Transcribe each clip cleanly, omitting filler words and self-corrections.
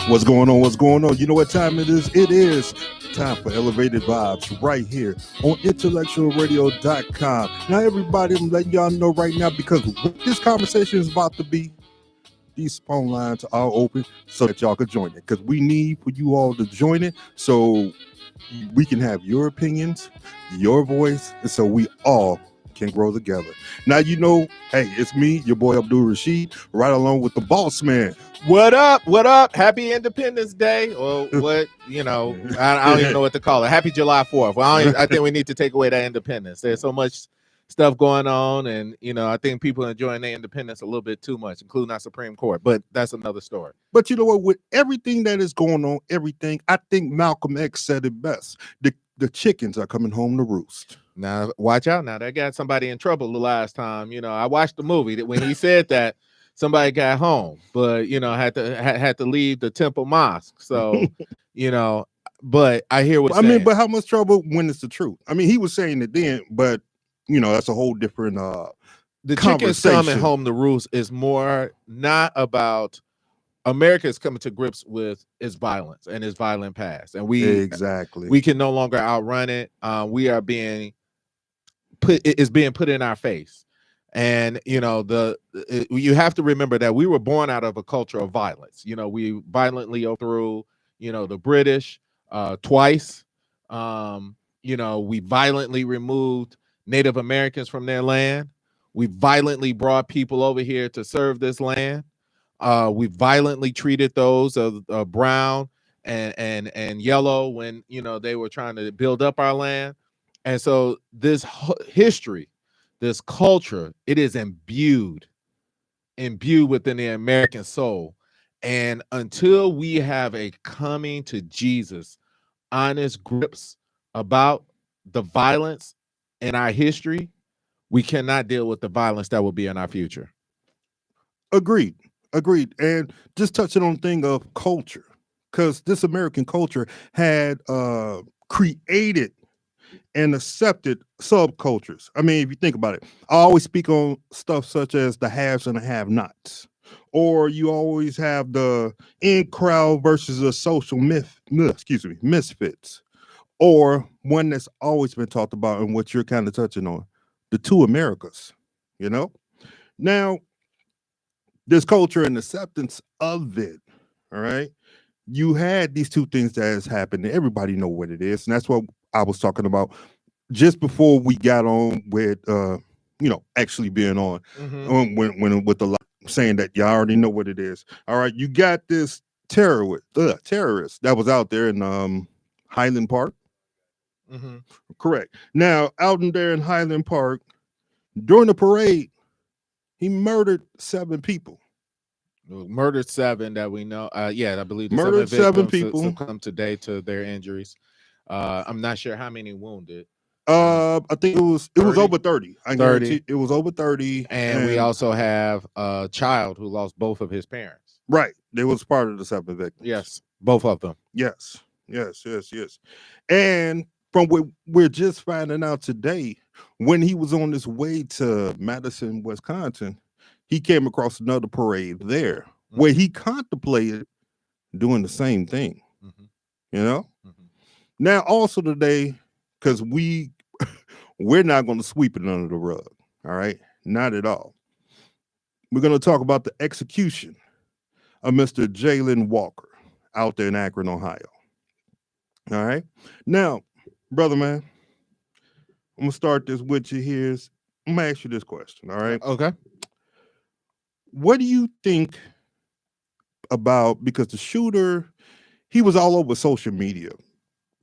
What's going on? What's going on? You know what time it is? It is time for Elevated Vibes right here on IntellectualRadio.com. Now, everybody, I'm letting y'all know right now because what this conversation is about to be, these phone lines are open so that y'all could join it because we need for you all to join it so we can have your opinions, your voice, and so we all can grow together. Now, you know, hey, it's me, your boy Abdul Rashid, right along with the boss man. What up? What up? Happy Independence Day, or what? You know, I don't even know what to call it. Happy July 4th. Well, I think we need to take away that independence. There's so much stuff going on, and you know, I think people are enjoying their independence a little bit too much, including our Supreme Court. But that's another story. But you know what? With everything that is going on, I think Malcolm X said it best. The chickens are coming home to roost. Now, watch out. Now, that got somebody in trouble the last time. You know, I watched the movie that when he said that. Somebody got home, but you know, had to leave the Temple Mosque. So, you know, but I hear what I mean, but how much trouble when it's the truth? I mean, he was saying it then, but you know, that's a whole different the chickens coming home to roost is more not about America is coming to grips with its violence and its violent past, and we can no longer outrun it. We are being put in our face. And you know, you have to remember that we were born out of a culture of violence. You know, we violently overthrew, you know, the British twice. You know, we violently removed Native Americans from their land. We violently brought people over here to serve this land. We violently treated those of brown and yellow when, you know, they were trying to build up our land. And so this history, this culture, it is imbued within the American soul. And until we have a coming to Jesus, honest grips about the violence in our history, we cannot deal with the violence that will be in our future. Agreed. And just touching on the thing of culture, because this American culture had created and accepted subcultures. I mean, if you think about it, I always speak on stuff such as the haves and the have-nots, or you always have the in crowd versus a social misfits, or one that's always been talked about and what you're kind of touching on, the two Americas. You know, now this culture and acceptance of it. All right, you had these two things that has happened, and everybody know what it is, and that's what I was talking about just before we got on with you know, actually being on when with the saying that y'all already know what it is. All right, you got this terrorist that was out there in Highland Park. Correct. Now, out in there in Highland Park during the parade, he murdered 7 people. Murdered 7 that we know. Yeah, I believe murdered 7 people succumbed today to their injuries. I'm not sure how many wounded. I think it was over 30. 30. It was over 30. And we also have a child who lost both of his parents. Right. They was part of the 7 victims. Yes. Both of them. Yes. And from what we're just finding out today, when he was on his way to Madison, Wisconsin, he came across another parade there where he contemplated doing the same thing. You know? Now, also today, because we're not going to sweep it under the rug, all right? Not at all. We're going to talk about the execution of Mr. Jalen Walker out there in Akron, Ohio. All right? Now, brother man, I'm going to start this with you here. I'm going to ask you this question, all right? Okay. What do you think about, because the shooter, he was all over social media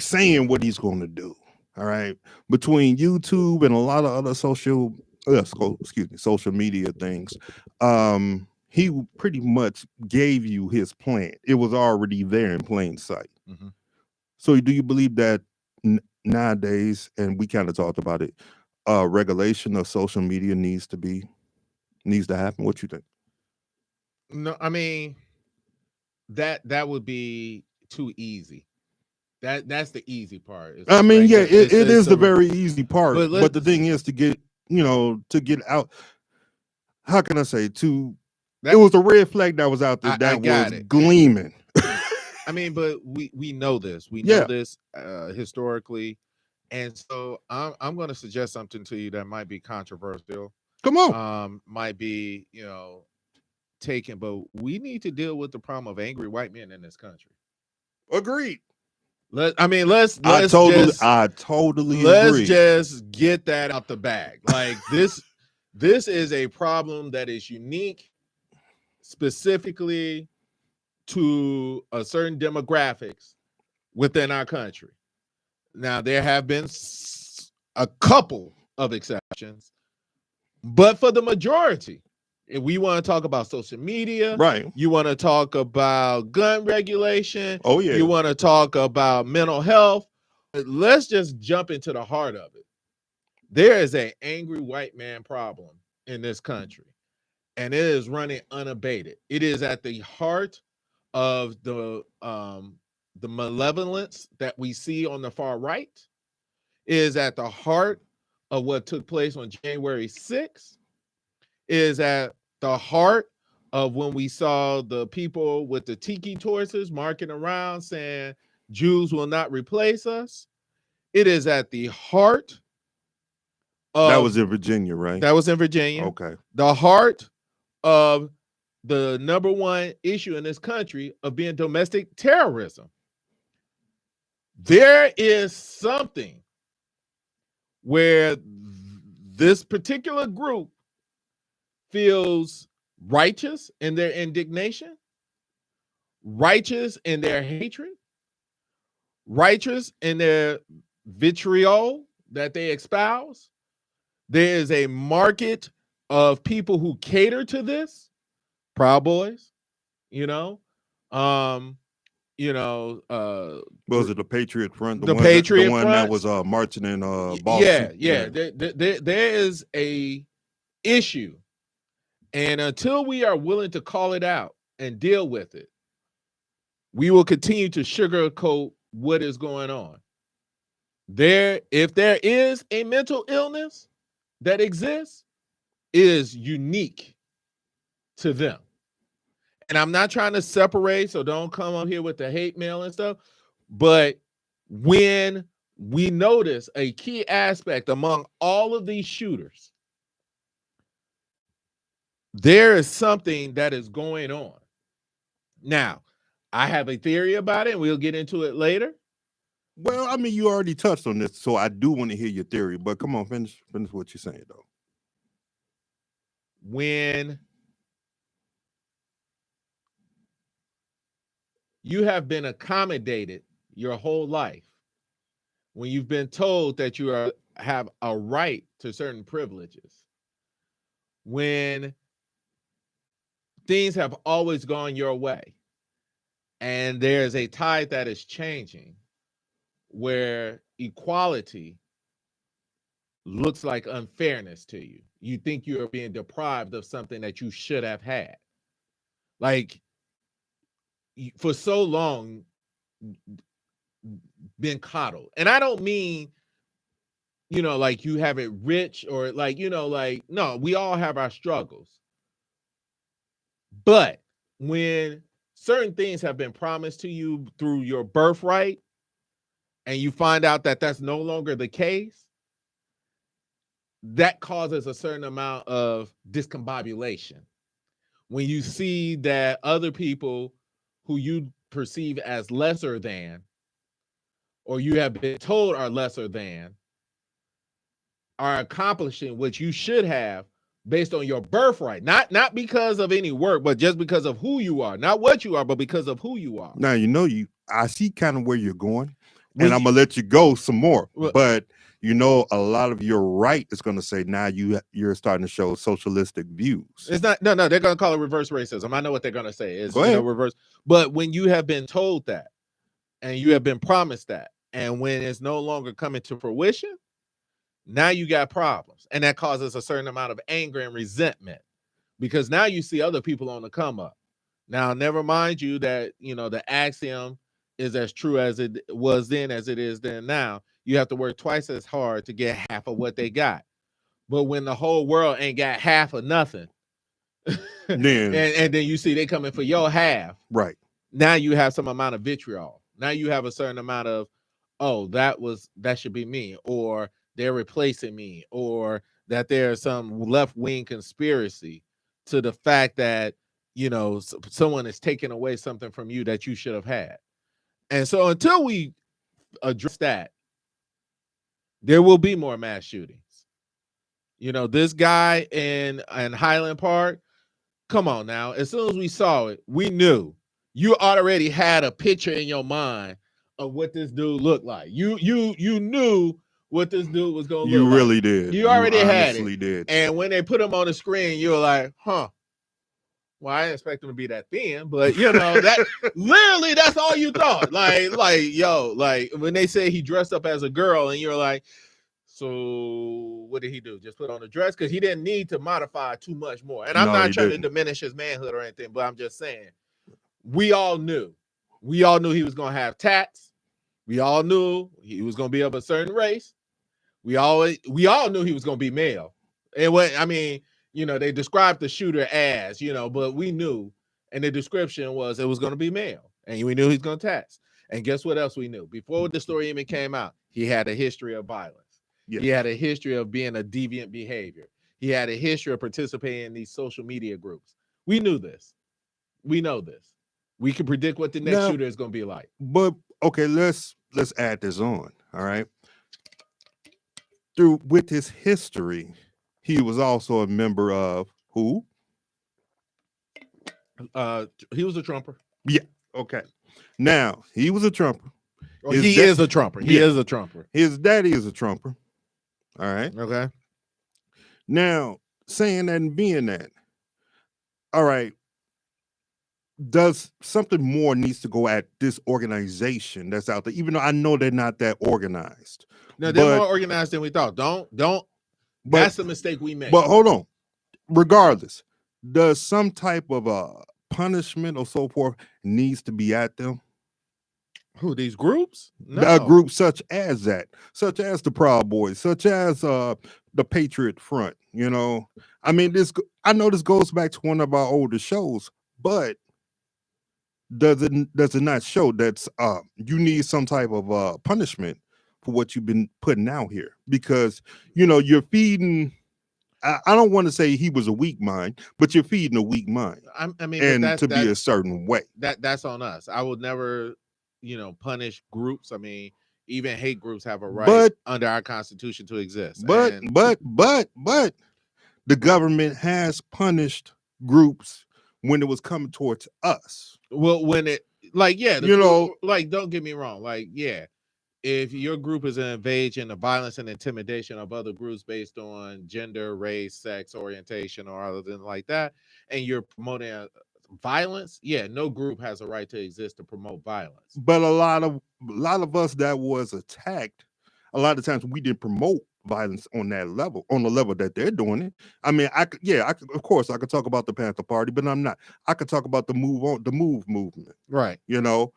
saying what he's going to do, all right? Between YouTube and a lot of other social media things, he pretty much gave you his plan. It was already there in plain sight. So do you believe that nowadays, and we kind of talked about it, regulation of social media needs to happen? What you think? No, I mean, that would be too easy. That's the easy part. I mean, yeah, it is the very easy part. But the thing is to get out. How can I say? It was a red flag that was out there that was gleaming. I mean, but we know this. We know this historically. And so I'm going to suggest something to you that might be controversial. Come on. Might be, taken, but we need to deal with the problem of angry white men in this country. Agreed. Let's just get that out the bag. Like this is a problem that is unique specifically to a certain demographics within our country. Now, there have been a couple of exceptions, but for the majority, if we want to talk about social media, right? You want to talk about gun regulation. Oh, yeah. You want to talk about mental health. Let's just jump into the heart of it. There is an angry white man problem in this country, and it is running unabated. It is at the heart of the malevolence that we see on the far right. It is at the heart of what took place on January 6th. Is at the heart of when we saw the people with the tiki torches marking around saying Jews will not replace us. It is at the heart of... That was in Virginia, right? That was in Virginia. Okay. The heart of the number one issue in this country of being domestic terrorism. There is something where this particular group feels righteous in their indignation, righteous in their hatred, righteous in their vitriol that they espouse. There is a market of people who cater to this. Proud Boys, was it the Patriot Front? The Patriot Front that was marching in Boston. Yeah. There is a issue. And until we are willing to call it out and deal with it, we will continue to sugarcoat what is going on. If there is a mental illness that exists, it is unique to them. And I'm not trying to separate, so don't come up here with the hate mail and stuff. But when we notice a key aspect among all of these shooters, there is something that is going on. Now, I have a theory about it, and we'll get into it later. Well, I mean, you already touched on this, so I do want to hear your theory. But come on, finish what you're saying, though. When you have been accommodated your whole life, when you've been told that you have a right to certain privileges, when things have always gone your way, and there's a tide that is changing where equality looks like unfairness to you. You think you are being deprived of something that you should have had. Like, for so long, been coddled. And I don't mean, like you have it rich or no, we all have our struggles. But when certain things have been promised to you through your birthright, and you find out that that's no longer the case, that causes a certain amount of discombobulation. When you see that other people who you perceive as lesser than, or you have been told are lesser than, are accomplishing what you should have based on your birthright, not because of any work, but just because of who you are, not what you are, but because of who you are. Now, I see kind of where you're going, and I'm gonna let you go some more, but a lot of your right is going to say now you're starting to show socialistic views. It's not, no, they're going to call it reverse racism. I know what they're going to say is reverse. But when you have been told that, and you have been promised that, and when it's no longer coming to fruition, now you got problems, and that causes a certain amount of anger and resentment, because now you see other people on the come up. Now, never mind you that the axiom is as true as it was then as it is then now. You have to work twice as hard to get half of what they got. But when the whole world ain't got half of nothing, then and then you see they coming for your half. Right. now you have some amount of vitriol. Now you have a certain amount of, oh, that should be me, or they're replacing me, or that there's some left-wing conspiracy to the fact that, you know, someone is taking away something from you that you should have had. And so until we address that, there will be more mass shootings. You know, this guy in Highland Park, come on now. As soon as we saw it, we knew. You already had a picture in your mind of what this dude looked like. You knew what this dude was going to look like. You really did. You already had it. Did. And when they put him on the screen, you were like, huh. Well, I didn't expect him to be that thin, but you know, that literally that's all you thought. Like when they say he dressed up as a girl and you're like, so what did he do? Just put on a dress? Because he didn't need to modify too much more. And I'm not trying to diminish his manhood or anything, but I'm just saying, we all knew he was going to have tats. We all knew he was going to be of a certain race. We all knew he was going to be male. And you know, they described the shooter as, you know, but we knew, and the description was it was going to be male, and we knew he's going to tats. And guess what else we knew? Before the story even came out, he had a history of violence. Yes. He had a history of being a deviant behavior. He had a history of participating in these social media groups. We knew this. We know this. We can predict what the next shooter is going to be like. But okay, let's add this on. All right. With his history, he was also a member of who? He was a Trumper. Yeah. Okay. Now, he was a Trumper. He is a Trumper. He is a Trumper. His daddy is a Trumper. All right. Okay. Now, saying that and being that, all right, does something more needs to go at this organization that's out there, even though I know they're not that organized. No, they're more organized than we thought. Don't. That's a mistake we made. But hold on. Regardless, does some type of punishment or so forth needs to be at them? Who, these groups? No. A group such as that, such as the Proud Boys, such as the Patriot Front. You know, I mean, I know this goes back to one of our older shows, but does it not show that you need some type of punishment for what you've been putting out here? Because, you know, you're feeding, I don't want to say he was a weak mind, but you're feeding a weak mind. I mean, and to be a certain way. That's on us. I would never, you know, punish groups. I mean, even hate groups have a right under our Constitution to exist. But the government has punished groups when it was coming towards us. Well, when it, like, yeah, you know, like, don't get me wrong, like, yeah, if your group is engaged in the violence and intimidation of other groups based on gender, race, sex, orientation, or other than like that, and you're promoting violence, yeah, no group has a right to exist to promote violence. But a lot of us that was attacked, a lot of times we didn't promote violence on that level, on the level that they're doing it. I mean, of course I could talk about the Panther Party, but I'm not. I could talk about the MOVE movement. Right. You know,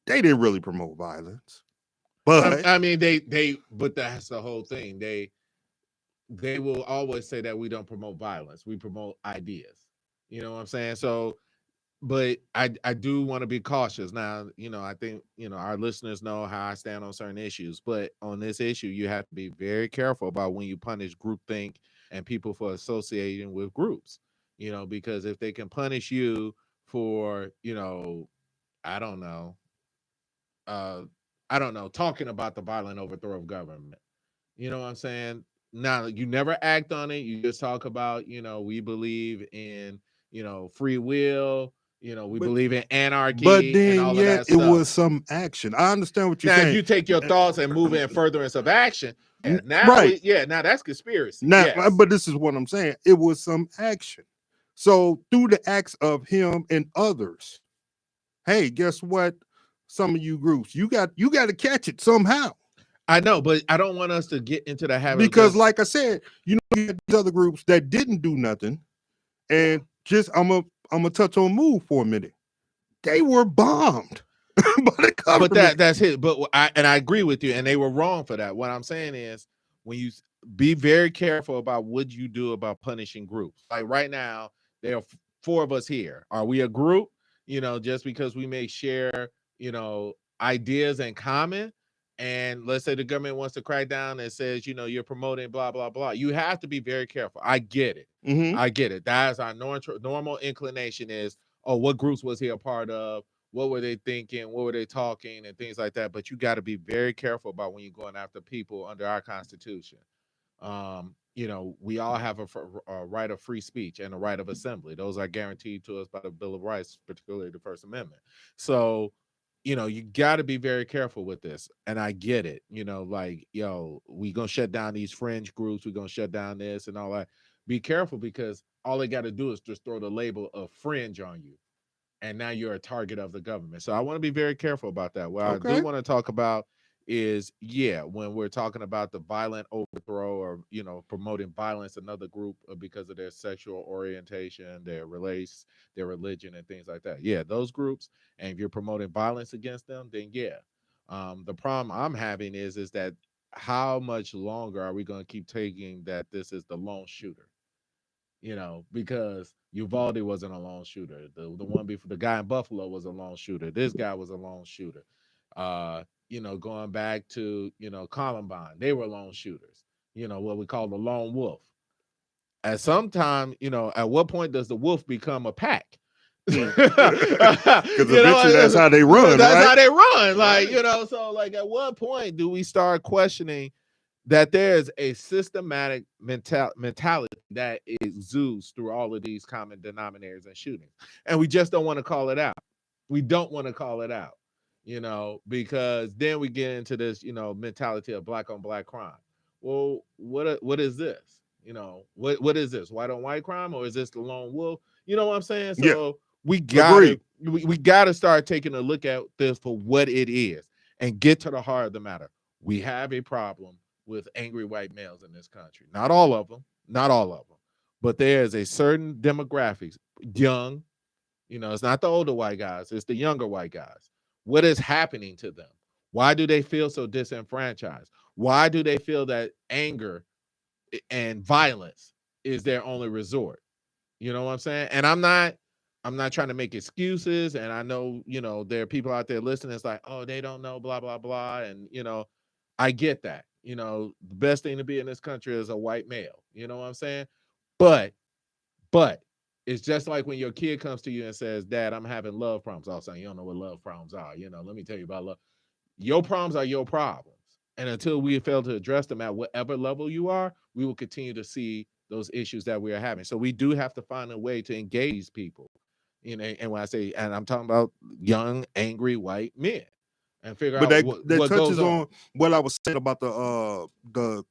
they didn't really promote violence. But I mean, but that's the whole thing. They will always say that we don't promote violence. We promote ideas. You know what I'm saying? So, but I do want to be cautious. Now, you know, I think, you know, our listeners know how I stand on certain issues, but on this issue, you have to be very careful about when you punish groupthink and people for associating with groups, you know, because if they can punish you for, you know, I don't know, talking about the violent overthrow of government, you know what I'm saying? Now, you never act on it. You just talk about, you know, we believe in, you know, free will, you know, we believe in anarchy. But then, and all of that it was some action. I understand what you're saying. Now, you take your thoughts and move in furtherance of action. And now, now that's conspiracy. Now, but this is what I'm saying. It was some action. So through the acts of him and others, hey, guess what? Some of you groups, you got to catch it somehow. I know, but I don't want us to get into the habit because, like I said, you know, you had these other groups that didn't do nothing, and just I'm gonna touch on MOVE for a minute. They were bombed by the government. But that's it. But I agree with you, and they were wrong for that. What I'm saying is, when you be very careful about what you do about punishing groups. Like right now, there are 4 of us here. Are we a group? just because we may share, ideas in common. And let's say the government wants to crack down and says, you're promoting blah, blah, blah. You have to be very careful. I get it. I get it. That's our normal inclination is, oh, what groups was he a part of? What were they thinking? What were they talking and things like that? But you got to be very careful about when you're going after people under our Constitution. We all have a right of free speech and a right of assembly. Those are guaranteed to us by the Bill of Rights, particularly the First Amendment. So, you got to be very careful with this. And I get it, we going to shut down these fringe groups. We're going to shut down this and all that. Be careful, because all they got to do is just throw the label of fringe on you. And now you're a target of the government. So I want to be very careful about that. What I do want to talk about is, when we're talking about the violent overthrow or, promoting violence, another group because of their sexual orientation, their race, their religion, and things like that. Yeah, those groups. And if you're promoting violence against them, then the problem I'm having is that how much longer are we going to keep taking that this is the lone shooter? Because Uvalde wasn't a lone shooter. The one before, the guy in Buffalo was a lone shooter. This guy was a lone shooter. Going back to, Columbine, they were lone shooters, what we call the lone wolf. At some time, at what point does the wolf become a pack? Because eventually that's how they run. That's how they run. So at what point do we start questioning that there's a systematic mentality that exudes through all of these common denominators and shootings? And we just don't want to call it out. We don't want to call it out. Because then we get into this, mentality of black on black crime. Well, what is this? What is this? White on white crime, or is this the lone wolf? You know what I'm saying? So we gotta start taking a look at this for what it is and get to the heart of the matter. We have a problem with angry white males in this country. Not all of them, but there is a certain demographics, young, it's not the older white guys, it's the younger white guys. What is happening to them? Why do they feel so disenfranchised? Why do they feel that anger and violence is their only resort? You know what I'm saying? And I'm not trying to make excuses. And I know, there are people out there listening. It's like, oh, they don't know, blah, blah, blah. And, I get that. The best thing to be in this country is a white male. You know what I'm saying? But it's just like when your kid comes to you and says, Dad, I'm having love problems. All of a sudden, you don't know what love problems are. Let me tell you about love. Your problems are your problems. And until we fail to address them at whatever level you are, we will continue to see those issues that we are having. So we do have to find a way to engage people. And when I say, and I'm talking about young, angry white men, and figure out what touches goes on what I was saying about the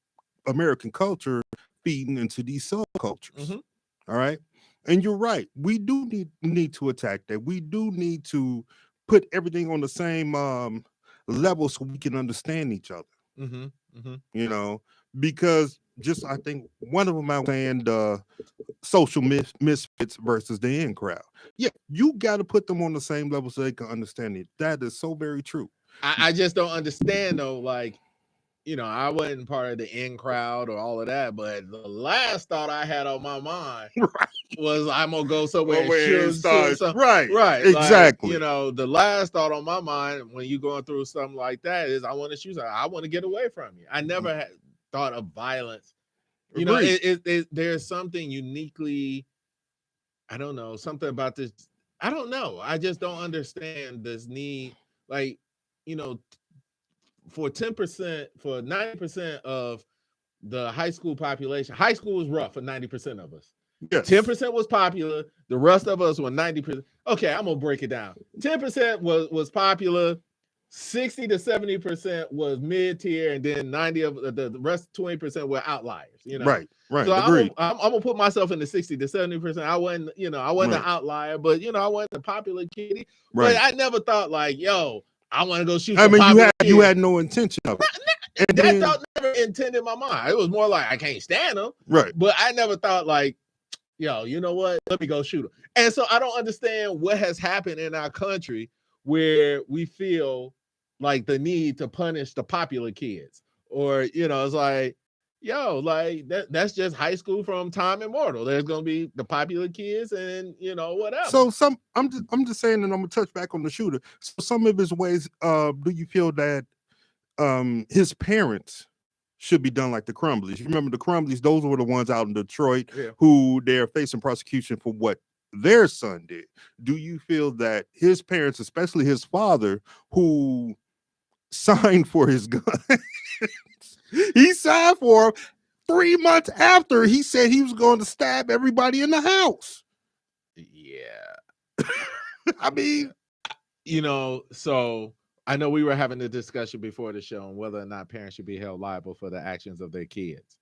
American culture feeding into these subcultures. All right. And you're right. We do need to attack that. We do need to put everything on the same level so we can understand each other. Because just, I think one of them I was saying the social misfits versus the in crowd. Yeah, you got to put them on the same level so they can understand it. That is so very true. I just don't understand though, I wasn't part of the in crowd or all of that, but the last thought I had on my mind was I'm gonna go somewhere and shoot. Right. Exactly. The last thought on my mind when you're going through something like that is I want to shoot. I want to get away from you. I never had thought of violence. There's something uniquely, I don't know, something about this. I don't know. I just don't understand this need. For 10%, for 90% of the high school population, high school was rough for 90% of us. Yes. 10% was popular. The rest of us were 90%. Okay, I'm gonna break it down. 10% was popular. 60 to 70% was mid-tier, and then 90 of the rest 20% were outliers. Right. So I'm gonna put myself in the 60 to 70%. I wasn't an outlier, but I wasn't the popular kitty. Right. But I never thought I want to go shoot. You had no intention of it. That thought never intended in my mind. It was more like I can't stand them. Right. But I never thought you know what? Let me go shoot them. And so I don't understand what has happened in our country where we feel like the need to punish the popular kids, or it's like yo, like that's just high school from time immortal. There's gonna be the popular kids and whatever. So I'm just saying, and I'm gonna touch back on the shooter. So some of his ways, do you feel that his parents should be done like the Crumblies? You remember the Crumblies? Those were the ones out in Detroit who they're facing prosecution for what their son did. Do you feel that his parents, especially his father, who signed for his gun, he signed for him 3 months after he said he was going to stab everybody in the house? Yeah. I mean, so I know we were having a discussion before the show on whether or not parents should be held liable for the actions of their kids.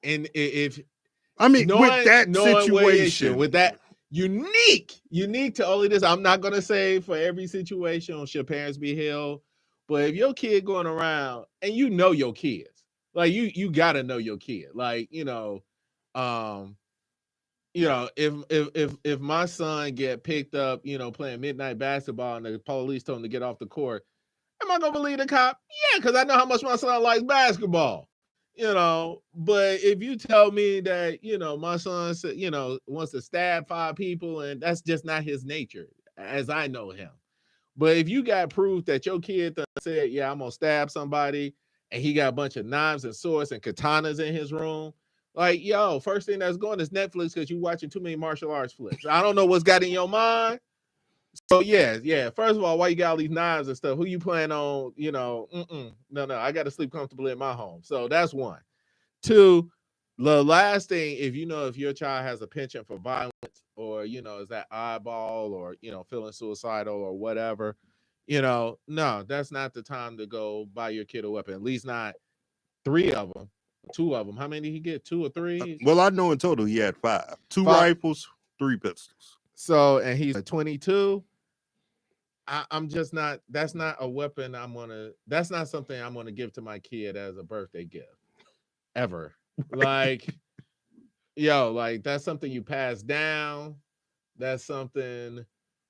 And with that situation, with that unique to only this, I'm not going to say for every situation should parents be held, but if your kid going around and your kids, like you got to know your kid, like, if my son get picked up, playing midnight basketball and the police told him to get off the court, am I going to believe the cop? Yeah, because I know how much my son likes basketball. But if you tell me that, my son, wants to stab 5 people and that's just not his nature as I know him. But if you got proof that your kid said, yeah, I'm going to stab somebody and he got a bunch of knives and swords and katanas in his room, like, yo, first thing that's going is Netflix because you're watching too many martial arts flicks. I don't know what's got in your mind. So yeah. First of all, why you got all these knives and stuff? Who you plan on? No. I got to sleep comfortably in my home. So that's one. 2, the last thing, if your child has a penchant for violence or is that eyeball or feeling suicidal or whatever, no, that's not the time to go buy your kid a weapon. At least not 3 of them. 2 of them. How many did he get? 2 or 3? Well, I know in total he had 5. 2 rifles, 3 pistols. So, and he's 22. I'm just not. That's not a weapon. That's not something I'm gonna give to my kid as a birthday gift, ever. Like, like that's something you pass down. That's something.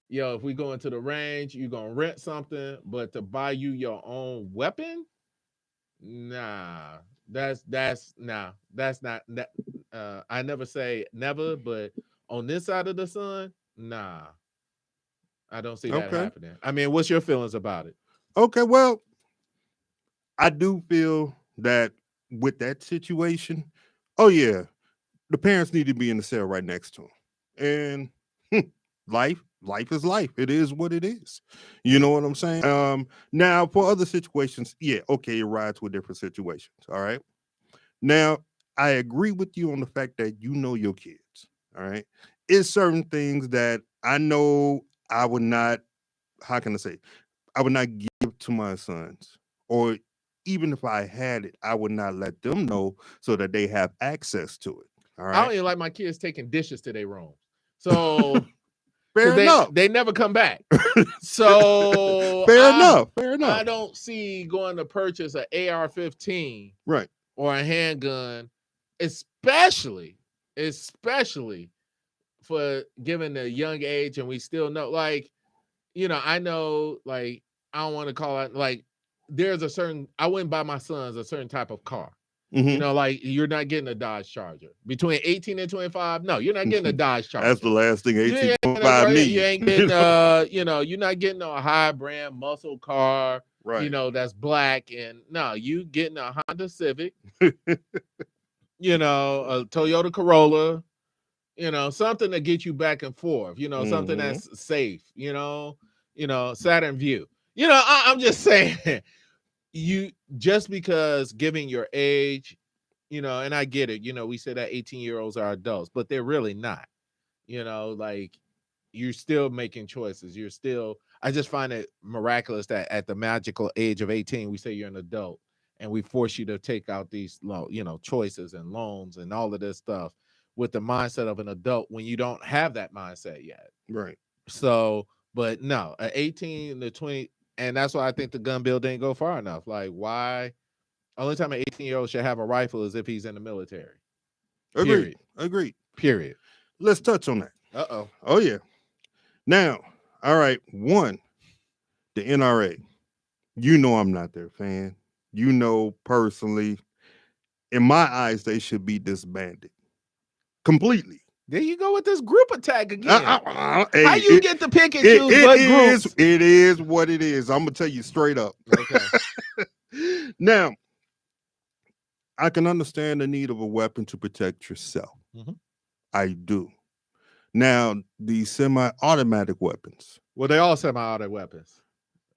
If we go into the range, you're gonna rent something, but to buy you your own weapon, nah. That's not. I never say never, but on this side of the sun, nah. I don't see that happening. I mean, what's your feelings about it? Okay, well, I do feel that with that situation, the parents need to be in the cell right next to them. And life is life. It is what it is. You know what I'm saying? Now, for other situations, it rides with different situations. All right. Now, I agree with you on the fact that you know your kids. All right. It's certain things that I know I would not, how can I say, I would not give to my sons, or even if I had it, I would not let them know so that they have access to it. All right. I don't even like my kids taking dishes to their room. So fair enough. They never come back. So fair enough. I don't see going to purchase an AR-15 right or a handgun, especially for given the young age, and we still know, like, I know, like, I don't want to call it, like, there's I wouldn't buy my sons a certain type of car. Mm-hmm. Like, you're not getting a Dodge Charger. Between 18 and 25, no, you're not getting a Dodge Charger. That's the last thing 18 25 needs. You ain't getting you're not getting a high brand muscle car, right? That's black, and no, you getting a Honda Civic, a Toyota Corolla, something to get you back and forth, something that's safe, Saturn View. I'm just saying, you just because giving your age, and I get it, we say that 18-year-olds are adults, but they're really not. Like, you're still making choices. I just find it miraculous that at the magical age of 18, we say you're an adult and we force you to take out these, choices and loans and all of this stuff with the mindset of an adult when you don't have that mindset yet. Right. So, but no, at 18 to 20, and that's why I think the gun bill didn't go far enough. Like, why? Only time an 18-year-old should have a rifle is if he's in the military. Agreed. Period. Let's touch on that. Uh-oh. Oh, yeah. Now, all right. 1, the NRA. I'm not their fan. personally, in my eyes, they should be disbanded completely. There you go with this group attack again. How Hey, you get to pick and choose what groups? It is what it is. I'm gonna tell you straight up. Okay. Now, I can understand the need of a weapon to protect yourself. Mm-hmm. I do. Now, the semi-automatic weapons. Well, they all semi-automatic weapons,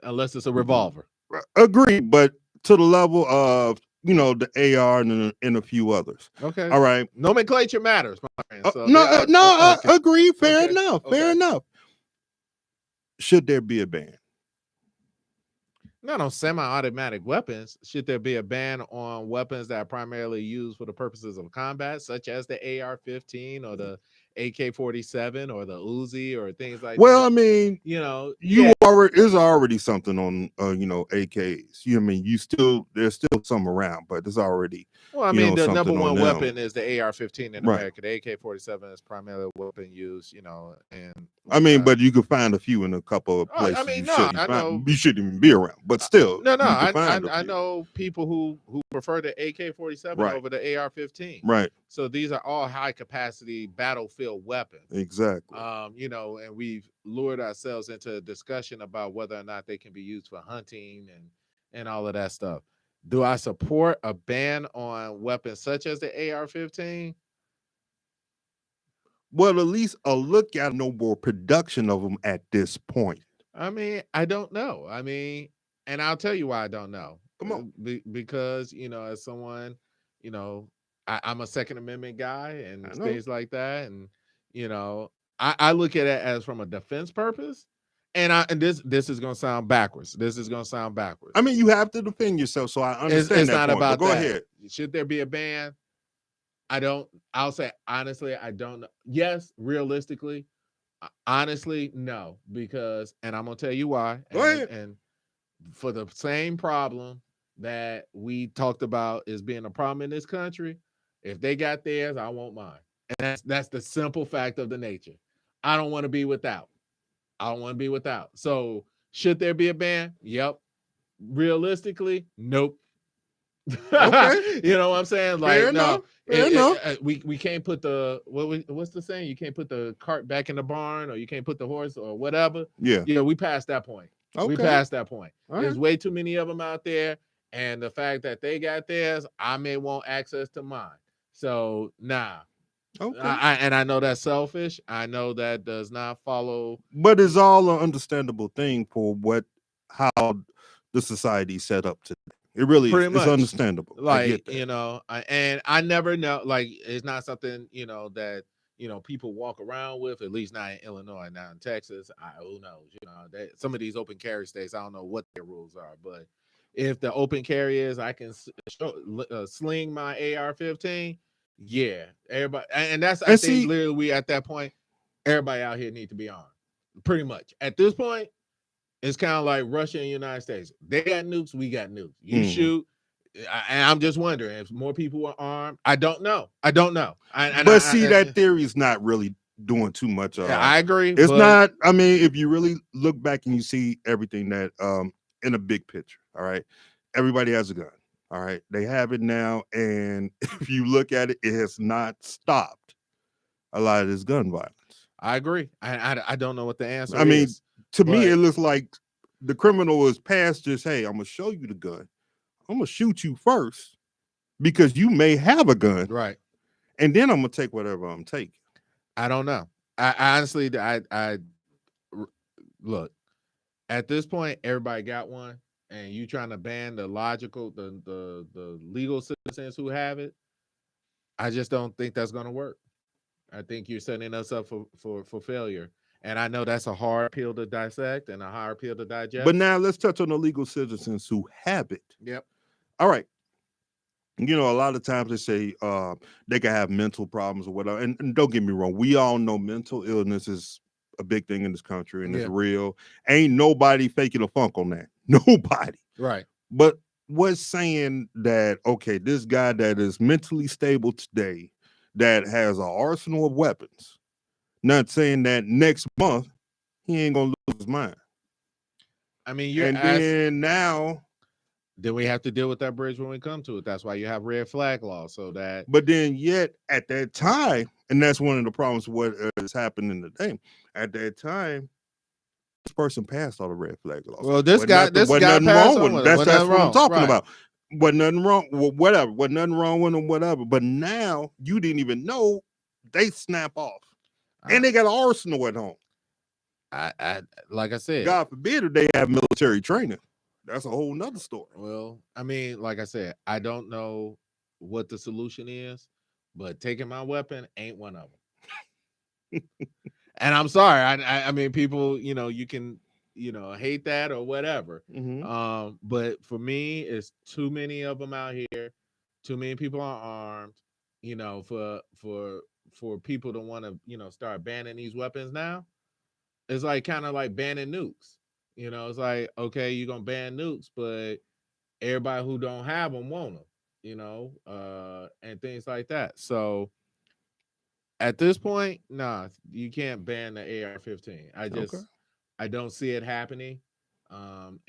unless it's a revolver. Agreed, but to the level of the AR and a few others. Okay. All right. Nomenclature matters, my friend. So agree. Fair enough. Fair enough. Should there be a ban? Not on semi-automatic weapons. Should there be a ban on weapons that are primarily used for the purposes of combat, such as the AR-15 or the AK-47 or the Uzi or things like that? Well, I mean, there's already something on AKs. There's still some around, but there's already. Well, I mean, the number one weapon is the AR-15 in America. The AK-47 is primarily a weapon used, and I mean, but you could find a few in a couple of places. I mean, you shouldn't even be around, but still. I know people who prefer the AK-47 over the AR-15. Right. So these are all high capacity battlefield weapons. Exactly. And we've lured ourselves into a discussion about whether or not they can be used for hunting and all of that stuff. Do I support a ban on weapons such as the AR-15? Well, at least a look at no more production of them at this point. I mean, I don't know. I mean, and I'll tell you why I don't know. Come on. Because, as someone, I'm a Second Amendment guy and things like that. And, I look at it as from a defense purpose. And this is gonna sound backwards. I mean, you have to defend yourself, so I understand. It's that not point, about go that. ahead. Should there be a ban? I'll say honestly, I don't know. Yes, realistically, honestly, no, because, and I'm gonna tell you why. Go ahead. And for the same problem that we talked about is being a problem in this country, if they got theirs, I want mine. And that's the simple fact of the nature. I don't want to be without. So should there be a ban? Yep. Realistically, nope. Okay. You know what I'm saying? Like, Fair enough. We can't put what's the saying? You can't put the cart back in the barn, or you can't put the horse or whatever. Yeah. We passed that point. Okay. We passed that point. All There's right. way too many of them out there, and the fact that they got theirs, I may want access to mine. So nah. Okay. I know that's selfish. I know that does not follow. But it's all an understandable thing for how the society set up today. It really is. It's understandable. Like, and I never know, like, it's not something, that, people walk around with, at least not in Illinois, now in Texas. Who knows? Some of these open carry states, I don't know what their rules are, but if the open carry is, I can sling my AR-15. Yeah, everybody, and that's, I think literally we at that point, everybody out here need to be armed. Pretty much at this point, it's kind of like Russia and the United States. They got nukes, we got nukes. You shoot, and I'm just wondering if more people are armed. I don't know. That theory is not really doing too much. I agree. It's not. I mean, if you really look back and you see everything that in a big picture, all right, everybody has a gun. All right, they have it now, and if you look at it, it has not stopped a lot of this gun violence. I agree. I don't know what the answer is. I mean, to me, it looks like the criminal is past just, hey, I'm gonna show you the gun. I'm gonna shoot you first because you may have a gun, right? And then I'm gonna take whatever I'm taking. I don't know. I honestly, look. At this point, everybody got one. And you trying to ban the legal citizens who have it, I just don't think that's going to work. I think you're setting us up for failure. And I know that's a hard pill to dissect and a hard pill to digest. But now let's touch on the legal citizens who have it. Yep. All right. A lot of times they say they can have mental problems or whatever. And don't get me wrong. We all know mental illness is a big thing in this country, and it's real. Ain't nobody faking a funk on that. Nobody. Right. But what's saying that, okay, this guy that is mentally stable today, that has an arsenal of weapons, not saying that next month he ain't gonna lose his mind. I mean, then now then we have to deal with that bridge when we come to it. That's why you have red flag laws, so that. But then yet at that time, and that's one of the problems what is happening today. At that time, this person passed all the red flag laws. Well, this guy passed wrong with it. That's what I'm talking about. Wasn't nothing wrong. Whatever. Wasn't nothing wrong with them. Whatever. But now you didn't even know they snap off, and they got an arsenal at home. I like I said, God forbid if they have military training. That's a whole nother story. Well, I mean, like I said, I don't know what the solution is, but taking my weapon ain't one of them. And I'm sorry. I mean, people, you can, hate that or whatever. Mm-hmm. But for me, it's too many of them out here. Too many people are armed. For people to want to, start banning these weapons now. It's like kind of like banning nukes. It's like, okay, you're gonna ban nukes, but everybody who don't have them want them, and things like that. So at this point, nah, you can't ban the AR-15. I don't see it happening,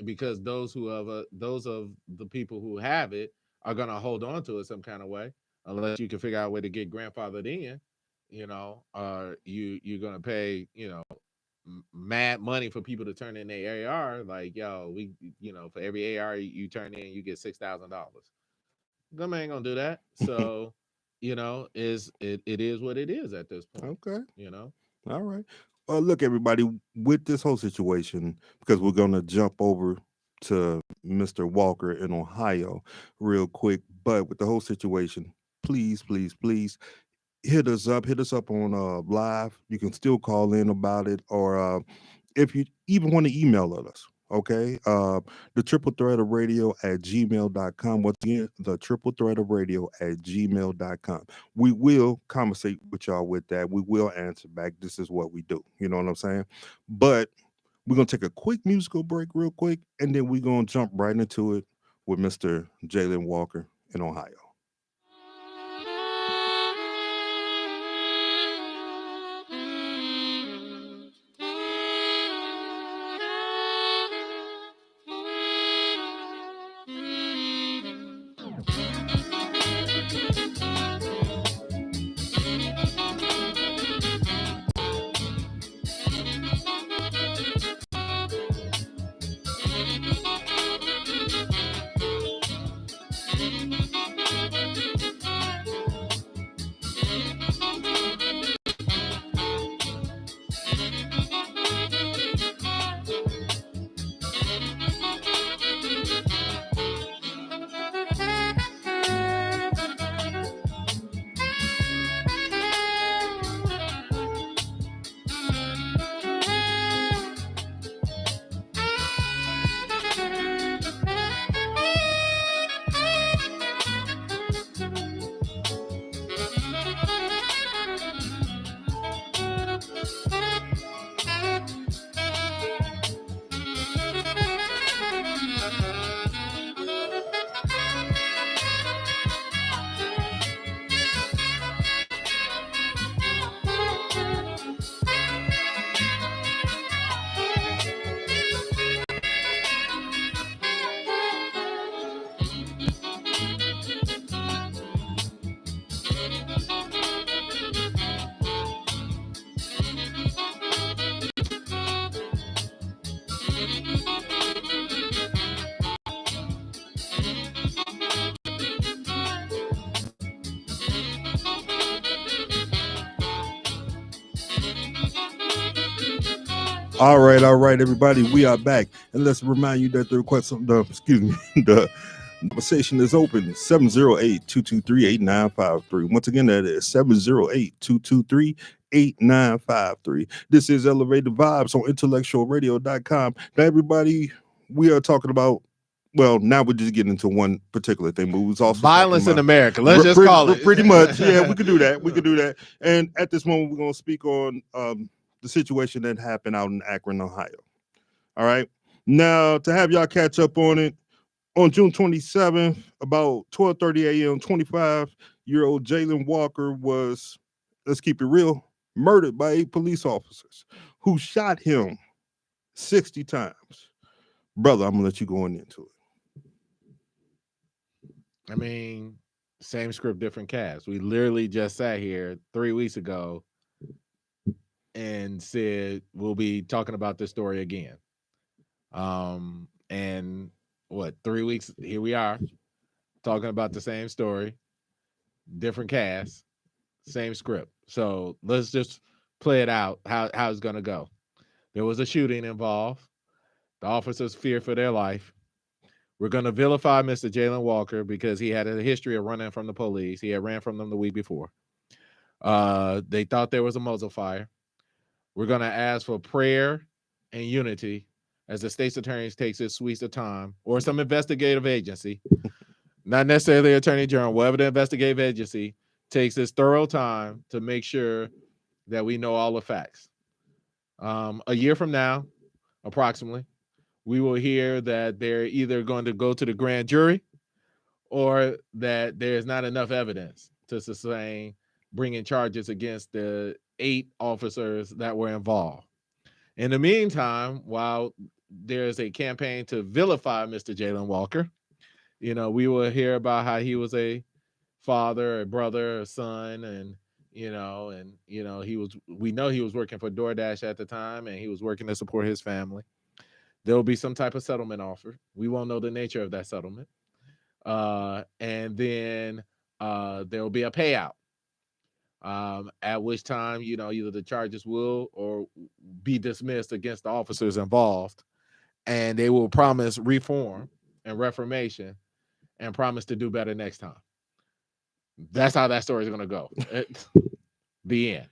because those of the people who have it are gonna hold on to it some kind of way, unless you can figure out a way to get grandfathered in, you're gonna pay, mad money for people to turn in their AR. Like, yo, we, for every AR you turn in, you get $6,000. Government ain't gonna do that. So, it is what it is at this point. Okay. All right. Look, everybody, with this whole situation, because we're gonna jump over to Mr. Walker in Ohio real quick, but with the whole situation, please hit us up on live. You can still call in about it, or if you even want to email us, okay? The triple threat of radio at gmail.com. Once again, the triple threat of radio at gmail.com. We will conversate with y'all with that. We will answer back. This is what we do. You know what I'm saying? But we're going to take a quick musical break real quick, and then we're going to jump right into it with Mr. Jalen Walker in Ohio. All right, everybody. We are back, and let's remind you that the conversation is open. 708-223-8953. Once again, that is 708-223-8953. This is Elevated Vibes on IntellectualRadio.com. Now, everybody, we are talking about. Well, now we're just getting into one particular thing, but we was also violence in America. Let's just call it pretty much. Yeah, we could do that. And at this moment, we're going to speak on the situation that happened out in Akron, Ohio. All right. Now, to have y'all catch up on it, on June 27th, about 12:30 a.m., 25-year-old Jalen Walker was, let's keep it real, murdered by 8 police officers who shot him 60 times. Brother, I'm going to let you go into it. I mean, same script, different cast. We literally just sat here 3 weeks ago and said we'll be talking about this story again. And what, 3 weeks, here we are talking about the same story, different cast, same script. So let's just play it out how it's gonna go. There was a shooting involved. The officers fear for their life. We're gonna vilify Mr. Jalen Walker because he had a history of running from the police. He had ran from them the week before. They thought there was a muzzle fire. We're gonna ask for prayer and unity as the state's attorney takes its sweets of time, or some investigative agency, not necessarily the attorney general, whatever the investigative agency takes its thorough time to make sure that we know all the facts. A year from now, approximately, we will hear that they're either going to go to the grand jury or that there's not enough evidence to sustain bringing charges against the 8 officers that were involved. In the meantime, while there's a campaign to vilify Mr. Jalen Walker, we will hear about how he was a father, a brother, a son, and we know he was working for DoorDash at the time, and he was working to support his family. There will be some type of settlement offer. We won't know the nature of that settlement. And then there will be a payout. At which time, either the charges will or be dismissed against the officers involved, and they will promise reform and reformation and promise to do better next time. That's how that story is going to go. The end.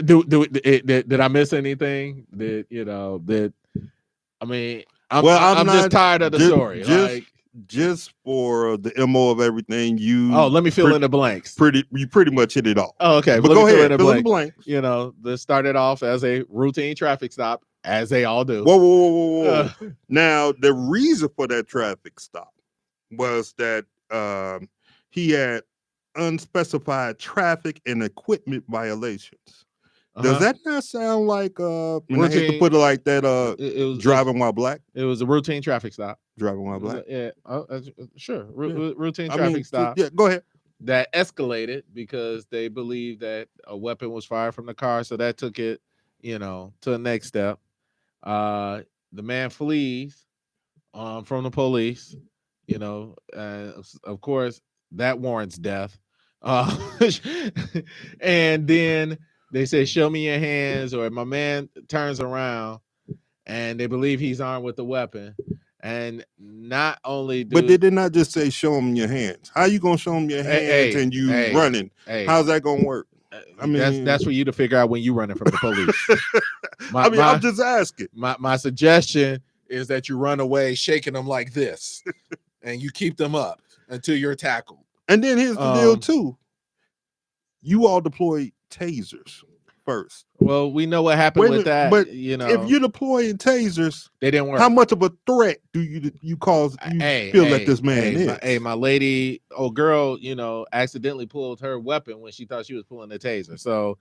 Did I miss anything? I'm just tired of the story. Just for the MO of everything, let me fill in the blanks. You pretty much hit it all. Oh, okay. But go ahead, fill in the blanks. This started off as a routine traffic stop, as they all do. Whoa. Now, the reason for that traffic stop was that he had unspecified traffic and equipment violations. Does that not sound like I hate to put it like that, it was driving while black? It was a routine traffic stop. Driving while black? Yeah. Sure. Routine traffic stop. Yeah, go ahead. That escalated because they believed that a weapon was fired from the car, so that took it, to the next step. The man flees from the police, of course, that warrants death. And then they say, show me your hands, or my man turns around and they believe he's armed with a weapon. And not only but they did not just say, show him your hands. How you going to show him your hands and you running? How's that going to work? I mean, that's for you to figure out when you running from the police. I'm just asking. My suggestion is that you run away shaking them like this and you keep them up until you're tackled. And then here's the deal too. You all deploy tasers first. Well, we know what happened with that. But if you're deploying tasers, they didn't work. How much of a threat do you cause? Feel that this man is? My lady, girl, accidentally pulled her weapon when she thought she was pulling the taser. So,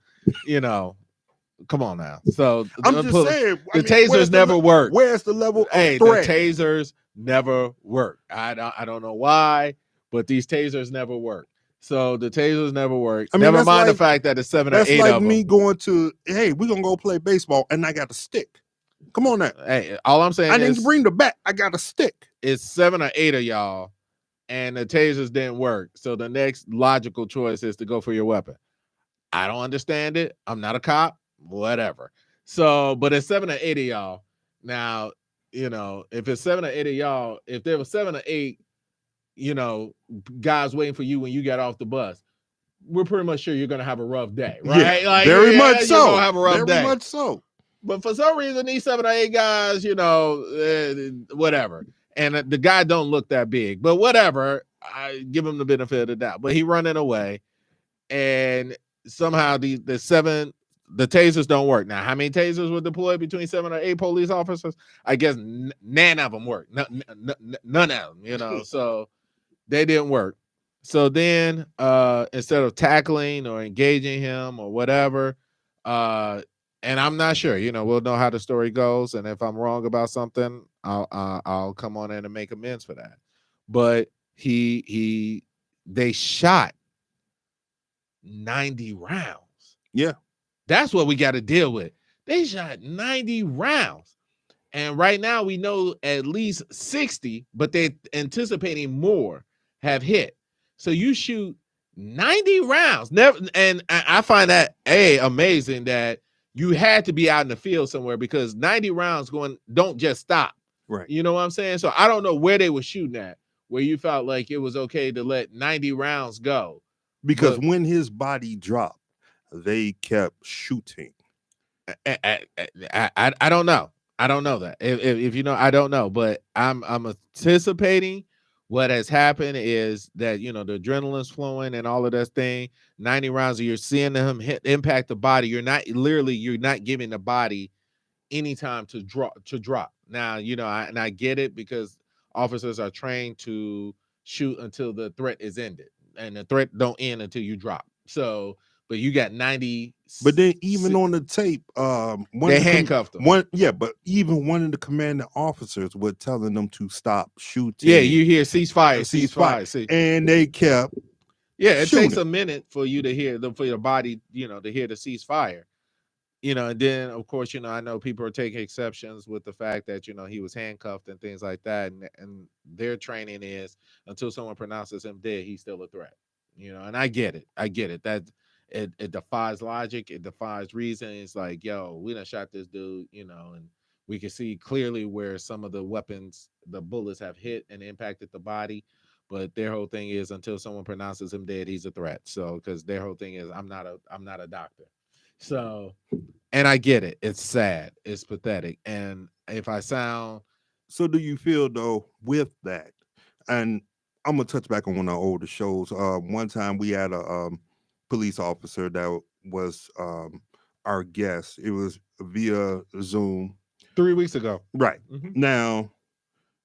come on now. So I'm just saying, the tasers never work. Where's the level of threat? The tasers never work. I don't know why, but these tasers never work. So the tasers never work. Never mind the fact that it's 7 or 8 of them. That's like me going to, hey, we're going to go play baseball, and I got a stick. Come on now. Hey, all I'm saying is, I didn't bring the bat. I got a stick. It's 7 or 8 of y'all, and the tasers didn't work. So the next logical choice is to go for your weapon. I don't understand it. I'm not a cop. Whatever. So, but it's 7 or 8 of y'all. Now, if it's 7 or 8 of y'all, if there were 7 or 8, guys waiting for you when you get off the bus, we're pretty much sure you're going to have a rough day, right? Yeah, very much so. You're going to have a rough day. Very much so. But for some reason, these 7 or 8 guys, whatever. And the guy don't look that big, but whatever. I give him the benefit of the doubt. But he running away, and somehow the tasers don't work. Now, how many tasers were deployed between 7 or 8 police officers? I guess none of them worked. None of them, so they didn't work. So then instead of tackling or engaging him or whatever, and I'm not sure, we'll know how the story goes. And if I'm wrong about something, I'll come on in and make amends for that. But they shot 90 rounds. Yeah. That's what we got to deal with. They shot 90 rounds. And right now we know at least 60, but they're anticipating more have hit. So you shoot 90 rounds. Never, and I find that amazing that you had to be out in the field somewhere, because 90 rounds don't just stop. Right. You know what I'm saying? So I don't know where they were shooting at, where you felt like it was okay to let 90 rounds go. Because when his body dropped, they kept shooting. I don't know. I don't know that. If you know, I don't know, but I'm anticipating what has happened is that, you know, the adrenaline's flowing and all of that thing. 90 rounds, you're seeing him impact the body. You're not giving the body any time to drop. Now, you know, I get it, because officers are trained to shoot until the threat is ended, and the threat don't end until you drop. So, but you got 90. But then even on the tape, they handcuffed them. But even one of the commanding officers was telling them to stop shooting. Yeah, you hear ceasefire. And they kept it takes a minute for you to hear for your body, you know, to hear the ceasefire. You know, and then of course, you know, I know people are taking exceptions with the fact that, you know, he was handcuffed and things like that, and their training is until someone pronounces him dead, he's still a threat. You know, and I get it. That it defies logic, it defies reason. It's like, yo, we done shot this dude, you know, and we can see clearly where some of the weapons, the bullets have hit and impacted the body. But their whole thing is until someone pronounces him dead, he's a threat. So, because their whole thing is, I'm not a doctor. So, and I get it. It's sad. It's pathetic. And if I sound... So do you feel, though, with that? And I'm going to touch back on one of our older shows. One time we had a police officer that was our guest. It was via Zoom. 3 weeks ago. Right. Mm-hmm. Now,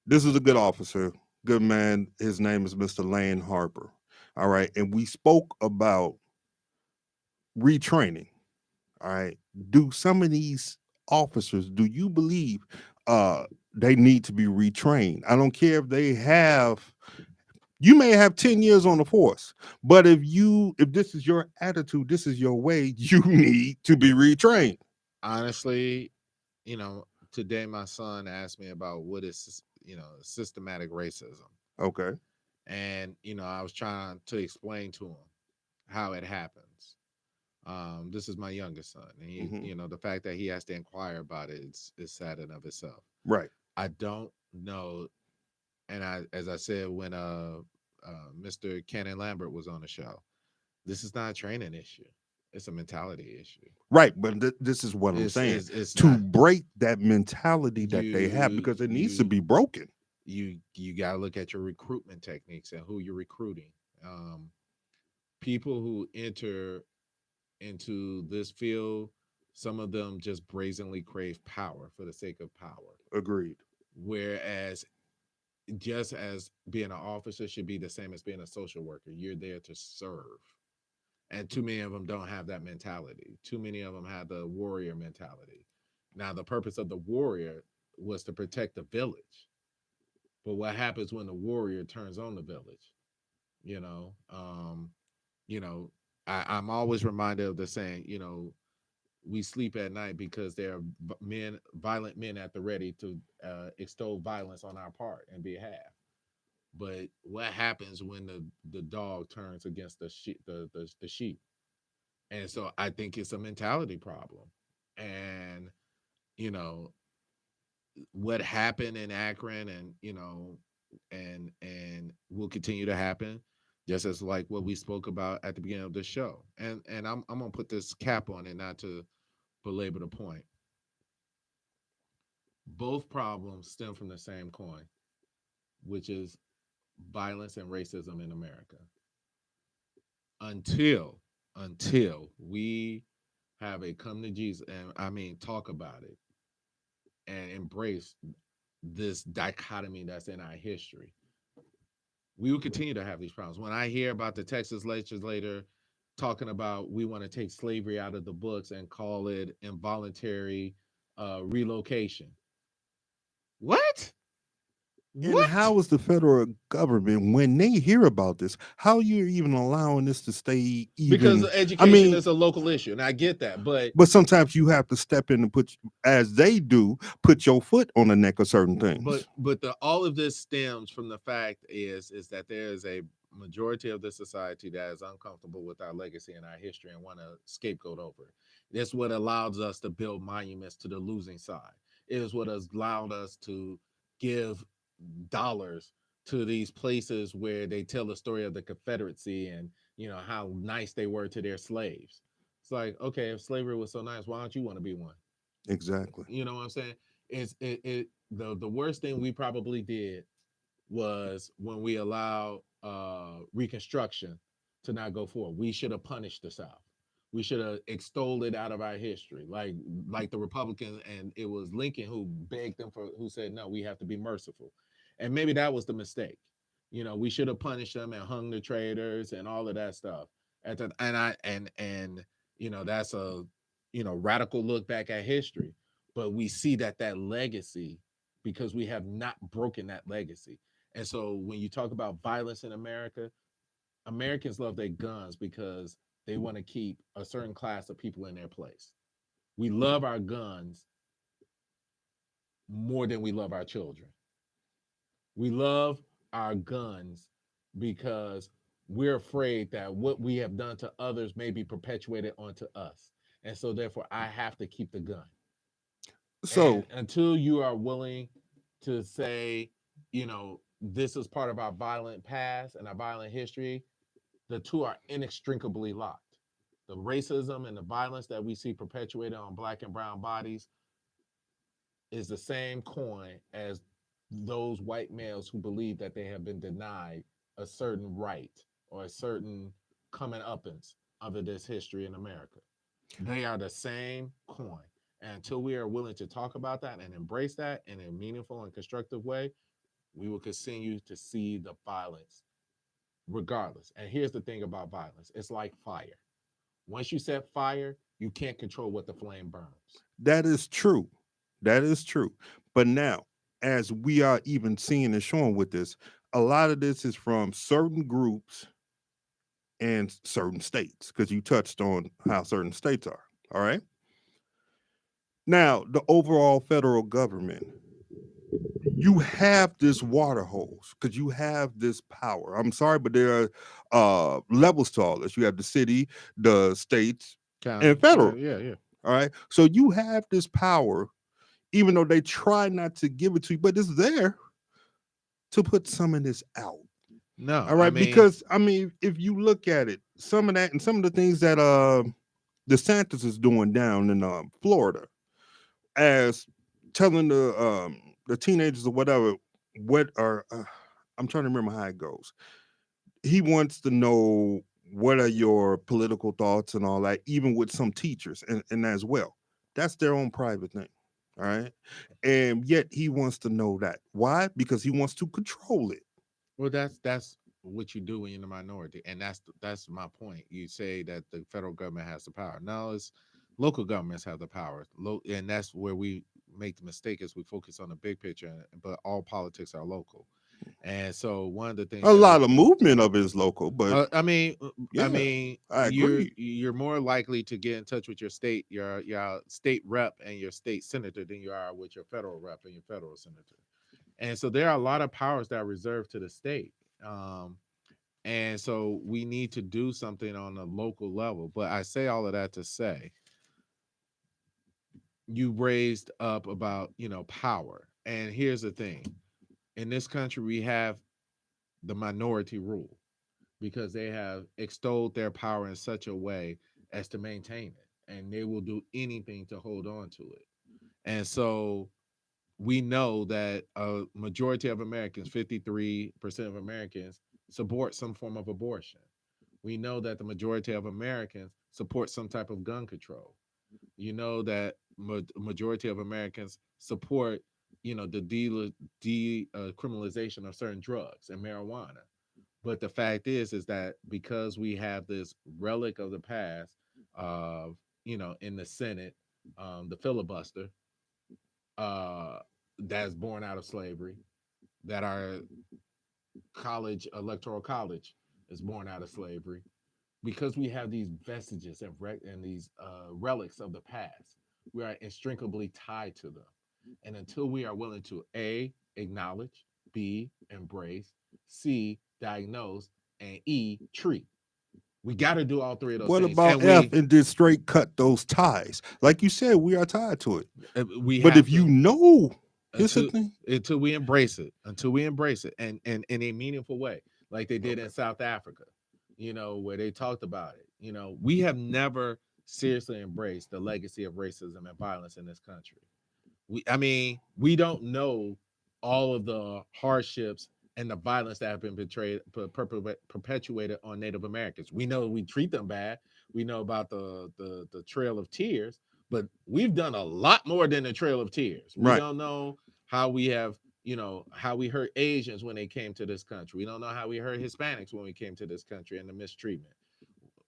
this is a good officer, good man. His name is Mr. Lane Harper. All right. And we spoke about retraining. All right. Do some of these officers, do you believe they need to be retrained? I don't care if they have, you may have 10 years on the force, but if this is your attitude, this is your way, you need to be retrained. Honestly, you know, today my son asked me about what is, you know, systematic racism. Okay. And, you know, I was trying to explain to him how it happens. This is my youngest son, and he, you know, the fact that he has to inquire about it is sad in of itself. Right. I don't know, and as I said when Mr. Cannon Lambert was on the show, this is not a training issue; it's a mentality issue. Right, but this is what I'm saying: it's to break that mentality that they have, because it needs to be broken. You got to look at your recruitment techniques and who you're recruiting. People who enter into this field, some of them just brazenly crave power for the sake of power. Agreed. Whereas just as being an officer should be the same as being a social worker, you're there to serve. And too many of them don't have that mentality. Too many of them have the warrior mentality. Now, the purpose of the warrior was to protect the village. But what happens when the warrior turns on the village? You know, I'm always reminded of the saying, you know, we sleep at night because there are violent men at the ready to extol violence on our part and behalf. But what happens when the dog turns against the sheep? And so I think it's a mentality problem. And, you know, what happened in Akron, and, you know, and will continue to happen, just as like what we spoke about at the beginning of the show. And I'm gonna put this cap on it, not to belabor the point. Both problems stem from the same coin, which is violence and racism in America. Until we have a come to Jesus, and I mean talk about it and embrace this dichotomy that's in our history, we will continue to have these problems. When I hear about the Texas legislator talking about we want to take slavery out of the books and call it involuntary relocation. What? And how is the federal government, when they hear about this, how you're even allowing this to stay even? Because education is a local issue, and I get that, but sometimes you have to step in and as they do, put your foot on the neck of certain things. But all of this stems from the fact is that there is a majority of the society that is uncomfortable with our legacy and our history and want to scapegoat over it. That's what allows us to build monuments to the losing side. It is what has allowed us to give dollars to these places where they tell the story of the Confederacy and how nice they were to their slaves. It's like, okay, if slavery was so nice, why don't you want to be one? Exactly. You know what I'm saying? The worst thing we probably did was when we allowed Reconstruction to not go forward. We should have punished the South. We should have extolled it out of our history, like the Republicans, and it was Lincoln who begged them who said, no, we have to be merciful, and maybe that was the mistake. We should have punished them and hung the traitors and all of that stuff. That's a radical look back at history, but we see that legacy because we have not broken that legacy. And so when you talk about violence in America, Americans love their guns because they want to keep a certain class of people in their place. We love our guns more than we love our children. We love our guns because we're afraid that what we have done to others may be perpetuated onto us. And so therefore I have to keep the gun. So until you are willing to say, this is part of our violent past and our violent history, the two are inextricably locked. The racism and the violence that we see perpetuated on Black and brown bodies is the same coin as those white males who believe that they have been denied a certain right or a certain coming uppance under this history in America. They are the same coin. And until we are willing to talk about that and embrace that in a meaningful and constructive way, we will continue to see the violence regardless. And here's the thing about violence. It's like fire. Once you set fire, you can't control what the flame burns. That is true. That is true. But now, as we are even seeing and showing with this, a lot of this is from certain groups and certain states, because you touched on how certain states are. All right. Now, the overall federal government, you have this water hose because you have this power. I'm sorry, but there are levels to all this. You have the city, the states, and federal. Yeah. All right. So you have this power, even though they try not to give it to you, but it's there to put some of this out. No. All right. Because if you look at it, some of that and some of the things that DeSantis is doing down in Florida, as telling the teenagers or whatever what are I'm trying to remember how it goes. He wants to know what are your political thoughts and all that, even with some teachers and as well. That's their own private thing. All right. And yet he wants to know that. Why? Because he wants to control it. Well, that's what you do when you're in the minority. And that's my point. You say that the federal government has the power. No, it's local governments have the power. And that's where we make the mistake is we focus on the big picture, but all politics are local. And so one of the things a lot of movement of it is local, but you're more likely to get in touch with your state rep and your state senator than you are with your federal rep and your federal senator. And so there are a lot of powers that are reserved to the state. And so we need to do something on a local level. But I say all of that to say, you raised up about, power. And here's the thing. In this country, we have the minority rule because they have extolled their power in such a way as to maintain it. And they will do anything to hold on to it. And so we know that a majority of Americans, 53% of Americans, support some form of abortion. We know that the majority of Americans support some type of gun control. You know that majority of Americans support, the criminalization of certain drugs and marijuana. But the fact is that because we have this relic of the past of, in the Senate, the filibuster, that's born out of slavery, that our electoral college is born out of slavery, because we have these vestiges and these relics of the past, we are inextricably tied to them. And until we are willing to A, acknowledge, B, embrace, C, diagnose, and E, treat, we got to do all three of those what things. about F and just straight cut those ties? Like you said, we are tied to it. But if you know, here's the thing. Until we embrace it, and in a meaningful way, like they did in South Africa, where they talked about it. We have never seriously embraced the legacy of racism and violence in this country. We don't know all of the hardships and the violence that have been perpetuated on Native Americans. We know we treat them bad. We know about the Trail of Tears, but we've done a lot more than the Trail of Tears. We don't know how we have, how we hurt Asians when they came to this country. We don't know how we hurt Hispanics when we came to this country and the mistreatment.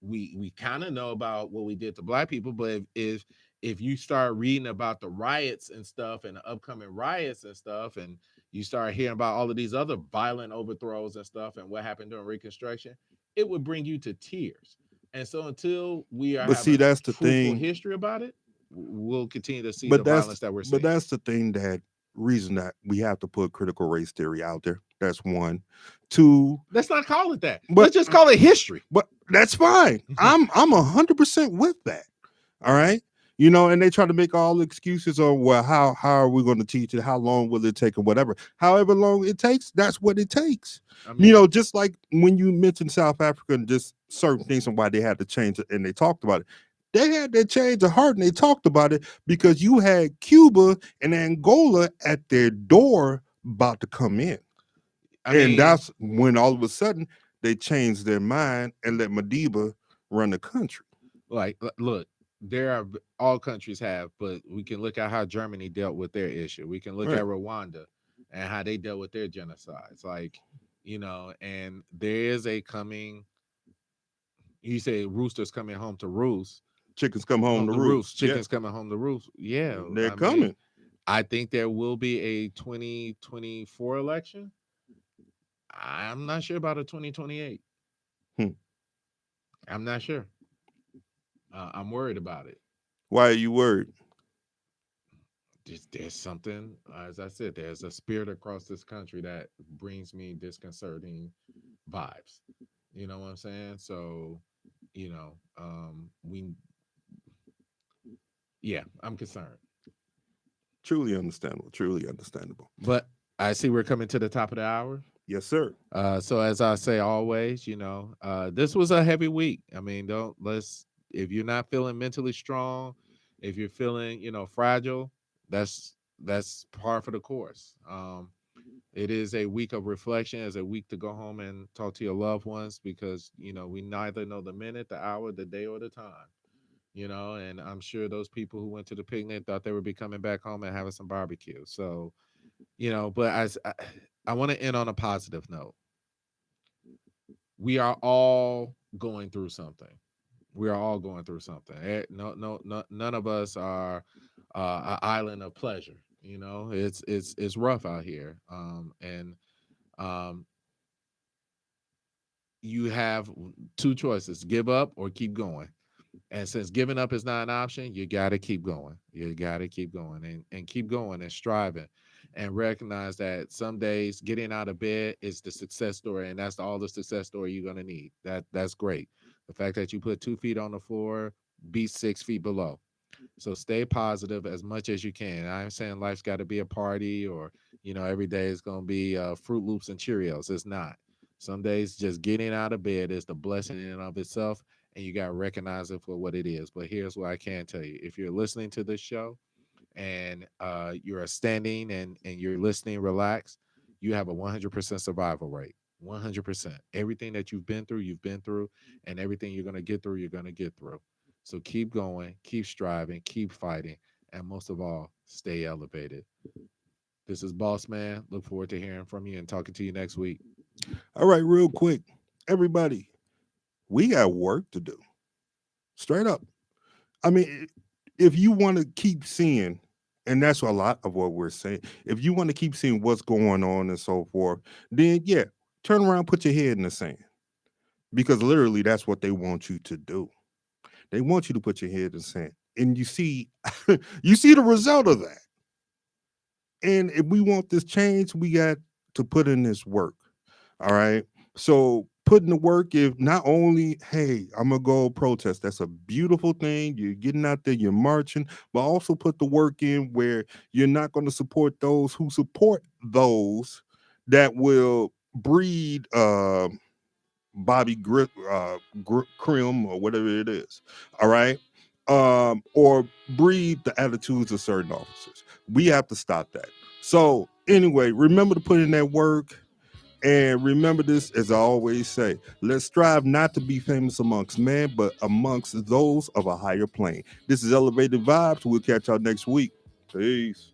We kind of know about what we did to Black people, but if you start reading about the riots and stuff and the upcoming riots and stuff, and you start hearing about all of these other violent overthrows and stuff and what happened during Reconstruction, it would bring you to tears. And so until we are that's the thing. History about it, we'll continue to see the violence that we're seeing. But that's the thing, reason that we have to put critical race theory out there. That's one. Two, let's not call it that. Let's just call it history. But that's fine. I'm 100% with that. All right. And they try to make all the excuses on, well, how are we going to teach it? How long will it take or whatever? However long it takes, that's what it takes. Just like when you mentioned South Africa and just certain things and why they had to change it, and they talked about it. They had that change of heart and they talked about it because you had Cuba and Angola at their door about to come in. And that's when all of a sudden they changed their mind and let Madiba run the country. Like, look, all countries have, but we can look at how Germany dealt with their issue. We can look at Rwanda and how they dealt with their genocides. Like, and there is a coming, you say roosters coming home to roost. Chickens come home to roost. Chickens coming home to roost. Yeah. They're coming. I think there will be a 2024 election. I'm not sure about a 2028. I'm not sure. I'm worried about it. Why are you worried? There's something, as I said, there's a spirit across this country that brings me disconcerting vibes. You know what I'm saying? So, I'm concerned. Truly understandable. But I see we're coming to the top of the hour. Yes, sir. So as I say always, this was a heavy week. If you're not feeling mentally strong, if you're feeling, fragile, that's par for the course. It is a week of reflection. It's a week to go home and talk to your loved ones because, we neither know the minute, the hour, the day, or the time. And I'm sure those people who went to the picnic thought they would be coming back home and having some barbecue. So, but I want to end on a positive note. We are all going through something. No, none of us are an island of pleasure. It's rough out here. You have two choices: give up or keep going. And since giving up is not an option, you got to keep going. And keep going and striving, and recognize that some days getting out of bed is the success story, and that's all the success story you're going to need. That's great. The fact that you put 2 feet on the floor beats 6 feet below. So stay positive as much as you can. I'm saying life's got to be a party or, every day is going to be Fruit Loops and Cheerios. It's not. Some days just getting out of bed is the blessing in and of itself, and you got to recognize it for what it is. But here's what I can tell you. If you're listening to this show and you're standing and you're listening relaxed, you have a 100% survival rate. 100%. Everything that you've been through, and everything you're going to get through. So keep going, keep striving, keep fighting, and most of all, stay elevated. This is Boss Man. Look forward to hearing from you and talking to you next week. All right, real quick. Everybody, we got work to do. Straight up. I mean, if you want to keep seeing And that's a lot of what we're saying. If you want to keep seeing what's going on and so forth, then yeah, turn around, put your head in the sand. Because literally that's what they want you to do. They want you to put your head in the sand. And you see, you see the result of that. And if we want this change, we got to put in this work. All right. So putting the work, if not only, hey, I'm gonna go protest. That's a beautiful thing. You're getting out there, you're marching, but also put the work in where you're not going to support those who support those that will breed Bobby Krim or whatever it is. All right. Or breed the attitudes of certain officers. We have to stop that. So anyway, remember to put in that work. And remember this, as I always say, let's strive not to be famous amongst men, but amongst those of a higher plane. This is Elevated Vibes. We'll catch y'all next week. Peace.